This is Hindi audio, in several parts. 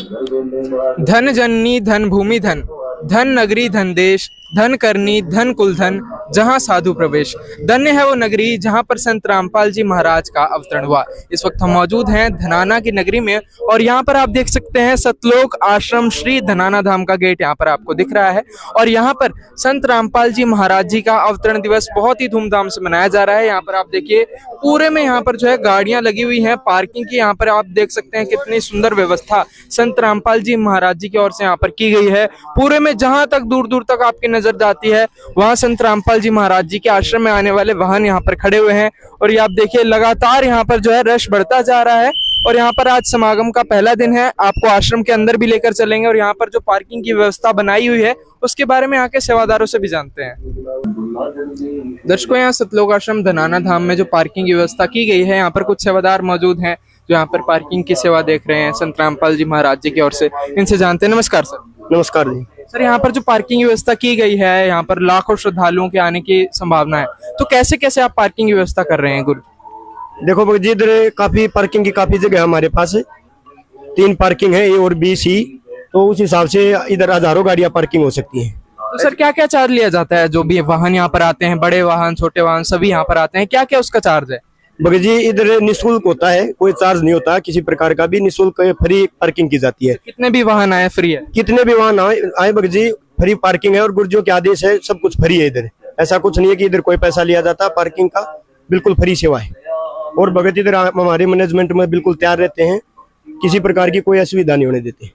धन जननी धन भूमि धन, धन नगरी धन देश, धन करनी धन कुल धन, जहां साधु प्रवेश। धन्य है वो नगरी जहां पर संत रामपाल जी महाराज का अवतरण हुआ। इस वक्त हम मौजूद हैं धनाना की नगरी में और यहाँ पर आप देख सकते हैं सतलोक आश्रम श्री धनाना धाम का गेट यहाँ पर आपको दिख रहा है। और यहाँ पर संत रामपाल जी महाराज जी का अवतरण दिवस बहुत ही धूमधाम से मनाया जा रहा है। यहाँ पर आप देखिए पूरे में यहाँ पर जो है गाड़ियां लगी हुई हैं पार्किंग की। यहाँ पर आप देख सकते हैं कितनी सुंदर व्यवस्था संत रामपाल जी महाराज जी की ओर से यहाँ पर की गई है। पूरे में जहां तक दूर दूर तक आपकी नजर जाती है वहां संत रामपाल जी महाराज जी के आश्रम में आने वाले वाहन यहाँ पर खड़े हुए हैं। और ये आप देखिए लगातार यहाँ पर जो है रश बढ़ता जा रहा है। और यहाँ पर आज समागम का पहला दिन है, आपको आश्रम के अंदर भी लेकर चलेंगे और यहाँ पर जो पार्किंग की व्यवस्था बनाई हुई है उसके बारे में यहाँ के सेवादारों से भी जानते हैं। दर्शकों, यहाँ सतलोक आश्रम धनाना धाम में जो पार्किंग की व्यवस्था की गई है, यहाँ पर कुछ सेवादार मौजूद हैं जो यहाँ पर पार्किंग की सेवा देख रहे हैं संत रामपाल जी महाराज जी की ओर से। इनसे जानते हैं। नमस्कार सर। नमस्कार जी। सर, यहाँ पर जो पार्किंग की व्यवस्था की गई है, यहाँ पर लाखों श्रद्धालुओं के आने की संभावना है, तो कैसे कैसे आप पार्किंग की व्यवस्था कर रहे हैं गुरु? देखो जी, इधर काफी पार्किंग की काफी जगह हमारे पास 3 पार्किंग है, ए और बी सी, तो उस हिसाब से इधर हजारों गाड़ियां पार्किंग हो सकती हैं। तो सर क्या क्या चार्ज लिया जाता है? जो भी वाहन यहाँ पर आते हैं, बड़े वाहन छोटे वाहन सभी यहाँ पर आते हैं, क्या क्या उसका चार्ज है? भगत जी, इधर निःशुल्क होता है, कोई चार्ज नहीं होता किसी प्रकार का भी, निःशुल्क फ्री पार्किंग की जाती है। तो कितने भी वाहन आए फ्री है? कितने भी वाहन आए भगत जी, फ्री पार्किंग है और गुरुजियों के आदेश है, सब कुछ फ्री है। इधर ऐसा कुछ नहीं है कि इधर कोई पैसा लिया जाता, पार्किंग का बिल्कुल फ्री सेवा है। और भगत इधर हमारे मैनेजमेंट में बिल्कुल तैयार रहते हैं, किसी प्रकार की कोई असुविधा नहीं होने देते।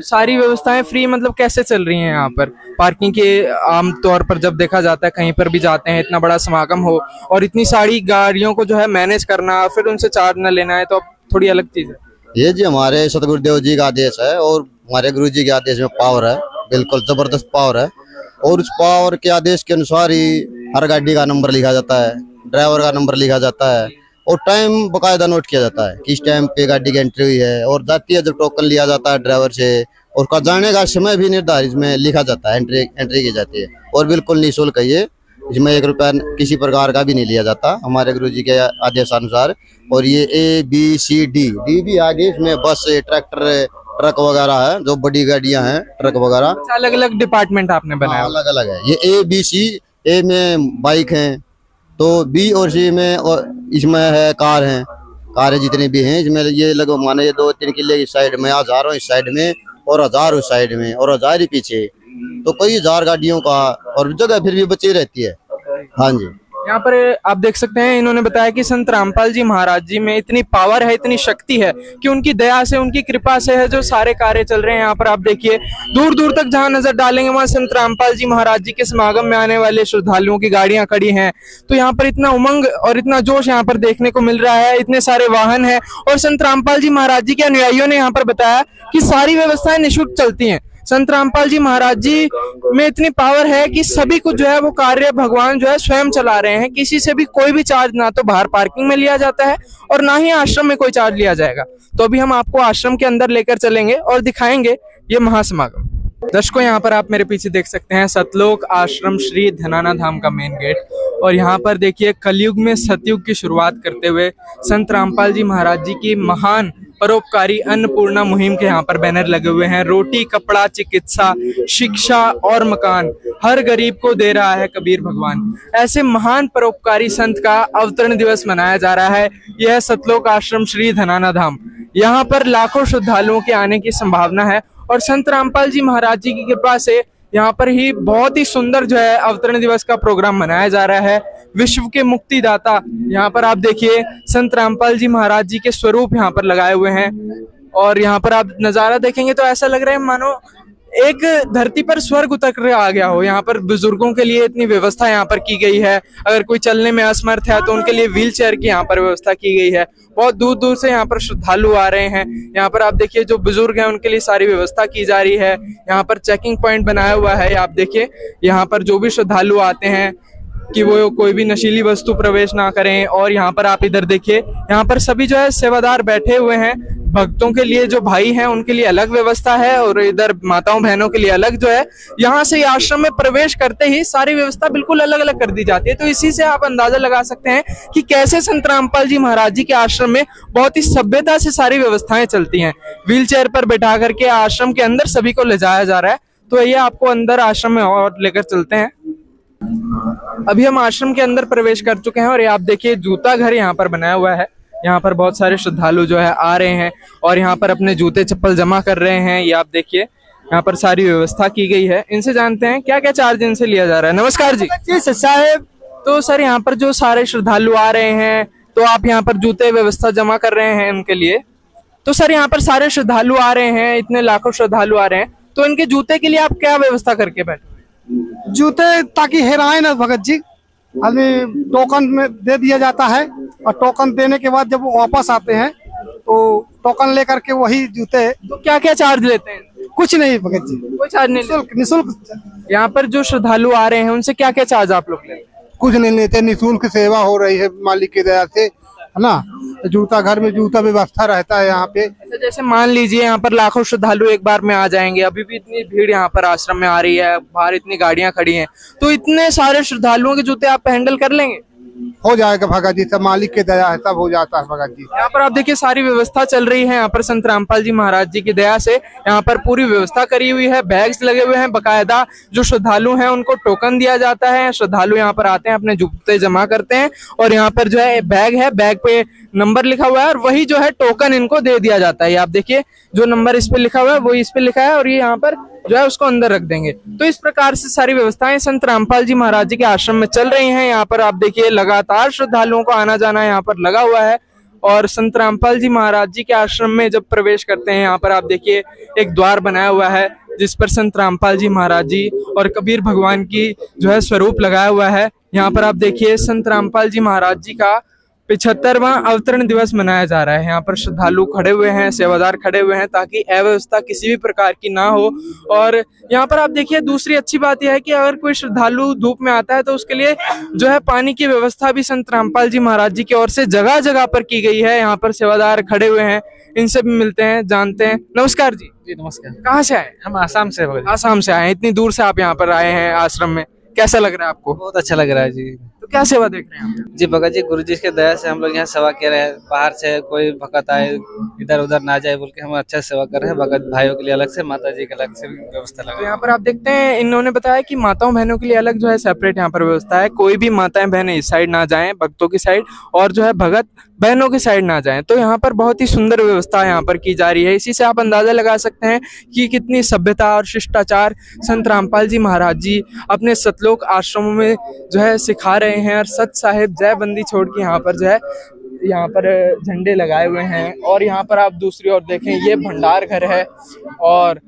सारी व्यवस्थाएं फ्री, मतलब कैसे चल रही हैं यहाँ पर पार्किंग के? आम तौर पर जब देखा जाता है कहीं पर भी जाते हैं, इतना बड़ा समागम हो और इतनी सारी गाड़ियों को जो है मैनेज करना, फिर उनसे चार्ज न लेना है, तो अब थोड़ी अलग चीज है। ये जी हमारे सतगुरुदेव जी का आदेश है और हमारे गुरु जी के आदेश में पावर है, बिल्कुल जबरदस्त पावर है। और उस पावर के आदेश के अनुसार ही हर गाड़ी का नंबर लिखा जाता है, ड्राइवर का नंबर लिखा जाता है और टाइम बकायदा नोट किया जाता है किस टाइम पे गाड़ी की एंट्री हुई है। और जाती है जब टोकन लिया जाता है ड्राइवर से, और उसका जाने का समय भी निर्धारित में लिखा जाता है, एंट्री की जाती है और बिल्कुल निःशुल्क है ये, इसमें 1 रुपया किसी प्रकार का भी नहीं लिया जाता हमारे गुरु जी के आदेशानुसार। और ये ए बी सी डी भी आगे, इसमें बस ट्रैक्टर ट्रक वगैरह है, जो बड़ी गाड़ियां हैं ट्रक वगैरह, अलग अलग डिपार्टमेंट आपने बनाया? अलग अलग है। ये ए बी सी, ए में बाइक है, तो बी और सी में और इसमें है कार है, कारें जितनी भी हैं इसमें ये लगभग माने 2-3 किले इस साइड में, हजारों इस साइड में और 1000 उस साइड में और 1000 ही पीछे, तो कई 1000 गाड़ियों का और जगह फिर भी बची रहती है। हाँ जी, यहाँ पर आप देख सकते हैं इन्होंने बताया कि संत रामपाल जी महाराज जी में इतनी पावर है, इतनी शक्ति है कि उनकी दया से, उनकी कृपा से है जो सारे कार्य चल रहे हैं। यहाँ पर आप देखिए दूर दूर तक जहां नजर डालेंगे वहां संत रामपाल जी महाराज जी के समागम में आने वाले श्रद्धालुओं की गाड़ियां खड़ी हैं। तो यहाँ पर इतना उमंग और इतना जोश यहाँ पर देखने को मिल रहा है, इतने सारे वाहन है। और संत रामपाल जी महाराज जी के अनुयायियों ने यहाँ पर बताया कि सारी व्यवस्थाएं निःशुल्क चलती हैं। संत रामपाल जी महाराज जी में इतनी पावर है कि सभी कुछ जो है वो कार्य भगवान जो है स्वयं चला रहे हैं। किसी से भी कोई भी चार्ज ना तो बाहर पार्किंग में लिया जाता है और ना ही आश्रम में कोई चार्ज लिया जाएगा। तो अभी हम आपको आश्रम के अंदर लेकर चलेंगे और दिखाएंगे ये महासमागम। दर्शकों, यहाँ पर आप मेरे पीछे देख सकते हैं सतलोक आश्रम श्री धनाना धाम का मेन गेट। और यहाँ पर देखिए कलयुग में सतयुग की शुरुआत करते हुए संत रामपाल जी महाराज जी की महान परोपकारी अन्नपूर्णा मुहिम के यहाँ पर बैनर लगे हुए हैं। रोटी, कपड़ा, चिकित्सा, शिक्षा और मकान हर गरीब को दे रहा है कबीर भगवान। ऐसे महान परोपकारी संत का अवतरण दिवस मनाया जा रहा है। यह है सतलोक आश्रम श्री धनाना धाम। यहाँ पर लाखों श्रद्धालुओं के आने की संभावना है और संत रामपाल जी महाराज जी की कृपा से यहाँ पर ही बहुत ही सुंदर जो है अवतरण दिवस का प्रोग्राम मनाया जा रहा है। विश्व के मुक्तिदाता, यहाँ पर आप देखिए संत रामपाल जी महाराज जी के स्वरूप यहाँ पर लगाए हुए हैं। और यहाँ पर आप नजारा देखेंगे तो ऐसा लग रहा है मानो एक धरती पर स्वर्ग उतर आ गया हो। यहाँ पर बुजुर्गों के लिए इतनी व्यवस्था यहाँ पर की गई है। अगर कोई चलने में असमर्थ है तो उनके लिए व्हील चेयर की यहाँ पर व्यवस्था की गई है। बहुत दूर दूर से यहाँ पर श्रद्धालु आ रहे हैं। यहाँ पर आप देखिए जो बुजुर्ग हैं उनके लिए सारी व्यवस्था की जा रही है। यहाँ पर चेकिंग पॉइंट बनाया हुआ है। आप देखिए यहाँ पर जो भी श्रद्धालु आते हैं कि वो कोई भी नशीली वस्तु प्रवेश ना करें। और यहाँ पर आप इधर देखिए, यहाँ पर सभी जो है सेवादार बैठे हुए हैं, भक्तों के लिए जो भाई हैं उनके लिए अलग व्यवस्था है और इधर माताओं बहनों के लिए अलग जो है। यहाँ से आश्रम में प्रवेश करते ही सारी व्यवस्था बिल्कुल अलग अलग कर दी जाती है। तो इसी से आप अंदाजा लगा सकते हैं कि कैसे संत रामपाल जी महाराज जी के आश्रम में बहुत ही सभ्यता से सारी व्यवस्थाएं चलती हैं। व्हील चेयर पर बैठा करके आश्रम के अंदर सभी को ले जाया जा रहा है। तो ये आपको अंदर आश्रम में और लेकर चलते हैं। अभी हम आश्रम के अंदर प्रवेश कर चुके हैं और ये आप देखिए जूता घर यहाँ पर बनाया हुआ है। यहाँ पर बहुत सारे श्रद्धालु जो है आ रहे हैं और यहाँ पर अपने जूते चप्पल जमा कर रहे हैं। ये आप देखिए यहाँ पर सारी व्यवस्था की गई है। इनसे जानते हैं क्या क्या चार्ज इनसे लिया जा रहा है। नमस्कार जी। साहब, तो सर यहाँ पर जो सारे श्रद्धालु आ रहे हैं तो आप यहाँ पर जूते व्यवस्था जमा कर रहे हैं इनके लिए। तो सर यहाँ पर सारे श्रद्धालु आ रहे हैं, इतने लाखों श्रद्धालु आ रहे हैं, तो इनके जूते के लिए आप क्या व्यवस्था करके बैठे? जूते ताकि हेराए ना भगत जी, आदमी टोकन में दे दिया जाता है और टोकन देने के बाद जब वो वापस आते हैं तो टोकन लेकर के वही जूते। तो क्या क्या चार्ज लेते हैं? कुछ नहीं भगत जी, कोई चार्ज नहीं, निःशुल्क। यहाँ पर जो श्रद्धालु आ रहे हैं उनसे क्या क्या चार्ज आप लोग लेते हैं? कुछ नहीं लेते, निःशुल्क सेवा हो रही है मालिक की दया से, है ना। जूता घर में जूता व्यवस्था रहता है यहाँ पे। जैसे मान लीजिए यहाँ पर लाखों श्रद्धालु एक बार में आ जाएंगे, अभी भी इतनी भीड़ यहाँ पर आश्रम में आ रही है, बाहर इतनी गाड़ियां खड़ी हैं, तो इतने सारे श्रद्धालुओं के जूते आप हैंडल कर लेंगे? हो जाएगा भगत जी, सब मालिक की दया है, सब हो जाता है भगत जी। यहाँ पर आप देखिए सारी व्यवस्था चल रही है। यहाँ पर संत रामपाल जी महाराज जी की दया से यहाँ पर पूरी व्यवस्था करी हुई है। बैग्स लगे हुए हैं, बकायदा जो श्रद्धालु हैं उनको टोकन दिया जाता है। श्रद्धालु यहाँ पर आते हैं, अपने जूते जमा करते हैं और यहाँ पर जो है बैग है, बैग पे नंबर लिखा हुआ है और वही जो है टोकन इनको दे दिया जाता है। आप देखिए जो नंबर इस पे लिखा हुआ है वही इस पे लिखा है और ये यहाँ पर जो है उसको अंदर रख देंगे। तो इस प्रकार से सारी व्यवस्थाएं संत रामपाल जी महाराज जी के आश्रम में चल रही हैं। यहाँ पर आप देखिए लगातार श्रद्धालुओं को आना जाना यहाँ पर लगा हुआ है। और संत रामपाल जी महाराज जी के आश्रम में जब प्रवेश करते हैं, यहाँ पर आप देखिए एक द्वार बनाया हुआ है जिस पर संत रामपाल जी महाराज जी और कबीर भगवान की जो है स्वरूप लगाया हुआ है। यहाँ पर आप देखिए संत रामपाल जी महाराज जी का 75वां अवतरण दिवस मनाया जा रहा है। यहाँ पर श्रद्धालु खड़े हुए हैं, सेवादार खड़े हुए हैं ताकि अव्यवस्था किसी भी प्रकार की ना हो। और यहाँ पर आप देखिए दूसरी अच्छी बात यह है कि अगर कोई श्रद्धालु धूप में आता है तो उसके लिए जो है पानी की व्यवस्था भी संत रामपाल जी महाराज जी की ओर से जगह जगह पर की गई है। यहाँ पर सेवादार खड़े हुए हैं, इनसे भी मिलते हैं, जानते हैं। नमस्कार जी। जी नमस्कार। कहाँ से आए? हम आसाम से। आसाम से आए, इतनी दूर से आप यहाँ पर आए हैं आश्रम में, कैसा लग रहा है आपको? बहुत अच्छा लग रहा है जी। तो क्या सेवा देख रहे हैं? जी भगत जी, गुरु जी के दया से हम लोग यहाँ सेवा कर रहे हैं। बाहर से कोई भगत आए इधर उधर ना जाए बोल के हम अच्छा सेवा कर रहे हैं। भगत भाइयों के लिए अलग से, माता जी के अलग से व्यवस्था लगा। तो यहाँ पर आप देखते हैं इन्होंने बताया कि माताओं बहनों के लिए अलग जो है सेपरेट यहाँ पर व्यवस्था है। कोई भी माताएं बहनें इस साइड ना जाएं, भक्तों की साइड, और जो है भगत बहनों की साइड ना जाएं। तो यहाँ पर बहुत ही सुंदर व्यवस्था यहाँ पर की जा रही है। इसी से आप अंदाजा लगा सकते हैं कि कितनी सभ्यता और शिष्टाचार संत रामपाल जी महाराज जी अपने सतलोक आश्रमों में जो है सिखा रहे हैं। और सत साहिब जय बंदी छोड़ के यहाँ पर जो है यहाँ पर झंडे लगाए हुए हैं। और यहाँ पर आप दूसरी ओर देखें, ये भंडार घर है और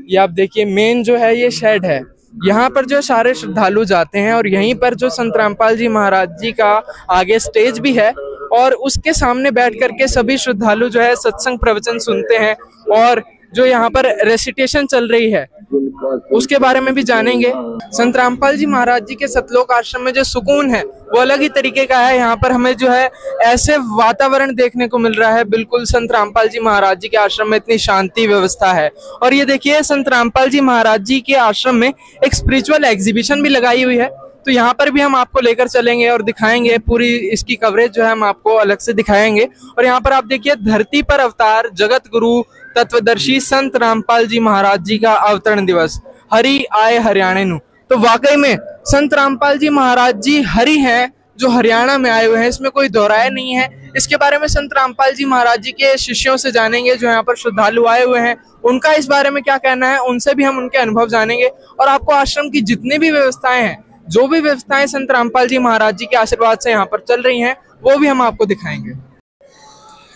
ये आप देखिए मेन जो है ये शेड है। यहाँ पर जो सारे श्रद्धालु जाते हैं और यहीं पर जो संत रामपाल जी महाराज जी का आगे स्टेज भी है और उसके सामने बैठ करके सभी श्रद्धालु जो है सत्संग प्रवचन सुनते हैं। और जो यहाँ पर रेसिटेशन चल रही है उसके बारे में भी जानेंगे। संत रामपाल जी महाराज जी के सतलोक आश्रम में जो सुकून है वो अलग ही तरीके का है। यहाँ पर हमें जो है ऐसे वातावरण देखने को मिल रहा है, बिल्कुल संत रामपाल जी महाराज जी के आश्रम में इतनी शांति व्यवस्था है। और ये देखिए संत रामपाल जी महाराज जी के आश्रम में एक स्पिरिचुअल एग्जीबिशन भी लगाई हुई है। तो यहाँ पर भी हम आपको लेकर चलेंगे और दिखाएंगे, पूरी इसकी कवरेज जो है हम आपको अलग से दिखाएंगे। और यहाँ पर आप देखिए धरती पर अवतार जगत गुरु तत्वदर्शी संत रामपाल जी महाराज जी का अवतरण दिवस, हरि आए हरियाणे नु। तो वाकई में संत रामपाल जी महाराज जी हरि हैं जो हरियाणा में आए हुए हैं, इसमें कोई दोहराया नहीं है। इसके बारे में संत रामपाल जी महाराज जी के शिष्यों से जानेंगे जो यहाँ पर श्रद्धालु आए हुए हैं, उनका इस बारे में क्या कहना है, उनसे भी हम उनके अनुभव जानेंगे। और आपको आश्रम की जितनी भी व्यवस्थाएं हैं, जो भी व्यवस्थाएं संत रामपाल जी महाराज जी के आशीर्वाद से यहाँ पर चल रही हैं, वो भी हम आपको दिखाएंगे।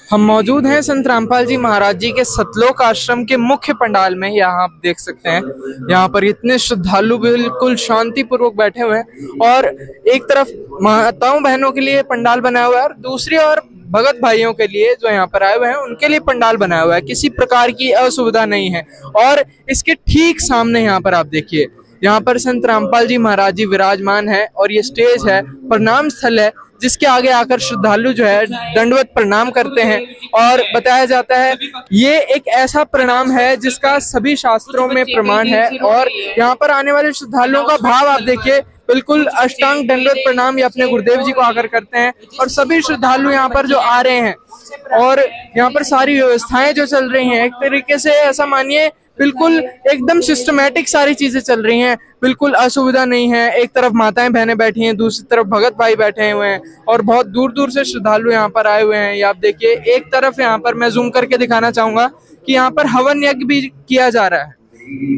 हम मौजूद हैं संत रामपाल जी महाराज जी के सतलोक आश्रम के मुख्य पंडाल में। यहाँ आप देख सकते हैं, यहाँ पर इतने श्रद्धालु बिल्कुल शांति पूर्वक बैठे हुए हैं और एक तरफ माताओं बहनों के लिए पंडाल बनाया हुआ है और दूसरी ओर भगत भाइयों के लिए जो यहाँ पर आए हुए हैं उनके लिए पंडाल बनाया हुआ है। किसी प्रकार की असुविधा नहीं है। और इसके ठीक सामने यहाँ पर आप देखिए, यहाँ पर संत रामपाल जी महाराज जी विराजमान है और ये स्टेज है, प्रणाम स्थल है जिसके आगे आकर श्रद्धालु जो है दंडवत प्रणाम करते हैं। और बताया जाता है ये एक ऐसा प्रणाम है जिसका सभी शास्त्रों में प्रमाण है। और यहाँ पर आने वाले श्रद्धालुओं का भाव आप देखिए, बिल्कुल अष्टांग दंडवत प्रणाम ये अपने गुरुदेव जी को आकर करते हैं। और सभी श्रद्धालु यहाँ पर जो आ रहे हैं और यहाँ पर सारी व्यवस्थाएं जो चल रही हैं, एक तरीके से ऐसा मानिए बिल्कुल एकदम सिस्टमेटिक सारी चीजें चल रही हैं, बिल्कुल असुविधा नहीं है। एक तरफ माताएं बहनें बैठी हैं, दूसरी तरफ भगत भाई बैठे हुए हैं और बहुत दूर दूर से श्रद्धालु यहाँ पर आए हुए हैं। ये आप देखिए, एक तरफ यहाँ पर मैं जूम करके दिखाना चाहूंगा कि यहाँ पर हवन यज्ञ भी किया जा रहा है,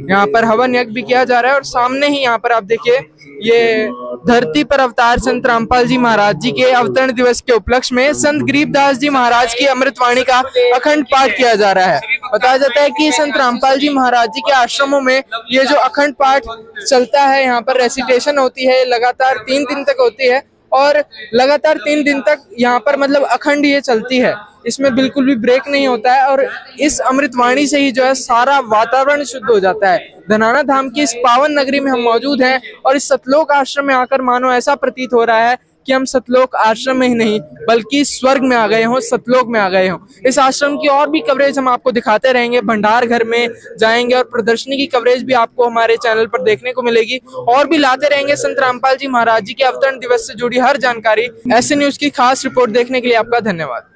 यहाँ पर हवन यज्ञ भी किया जा रहा है। और सामने ही यहाँ पर आप देखिए ये धरती पर अवतार संत रामपाल जी महाराज जी के अवतरण दिवस के उपलक्ष्य में संत गरीबदास जी महाराज की अमृतवाणी का अखंड पाठ किया जा रहा है। बताया जाता है कि संत रामपाल जी महाराज जी के आश्रमों में ये जो अखंड पाठ चलता है, यहाँ पर रेसिटेशन होती है, लगातार 3 दिन तक होती है और लगातार 3 दिन तक यहाँ पर मतलब अखंड ये चलती है, इसमें बिल्कुल भी ब्रेक नहीं होता है। और इस अमृतवाणी से ही जो है सारा वातावरण शुद्ध हो जाता है। धनाना धाम की इस पावन नगरी में हम मौजूद हैं और इस सतलोक आश्रम में आकर मानो ऐसा प्रतीत हो रहा है कि हम सतलोक आश्रम में ही नहीं बल्कि स्वर्ग में आ गए हों, सतलोक में आ गए हों। इस आश्रम की और भी कवरेज हम आपको दिखाते रहेंगे, भंडार घर में जाएंगे और प्रदर्शनी की कवरेज भी आपको हमारे चैनल पर देखने को मिलेगी और भी लाते रहेंगे संत रामपाल जी महाराज जी के अवतरण दिवस से जुड़ी हर जानकारी। ऐसे न्यूज की खास रिपोर्ट देखने के लिए आपका धन्यवाद।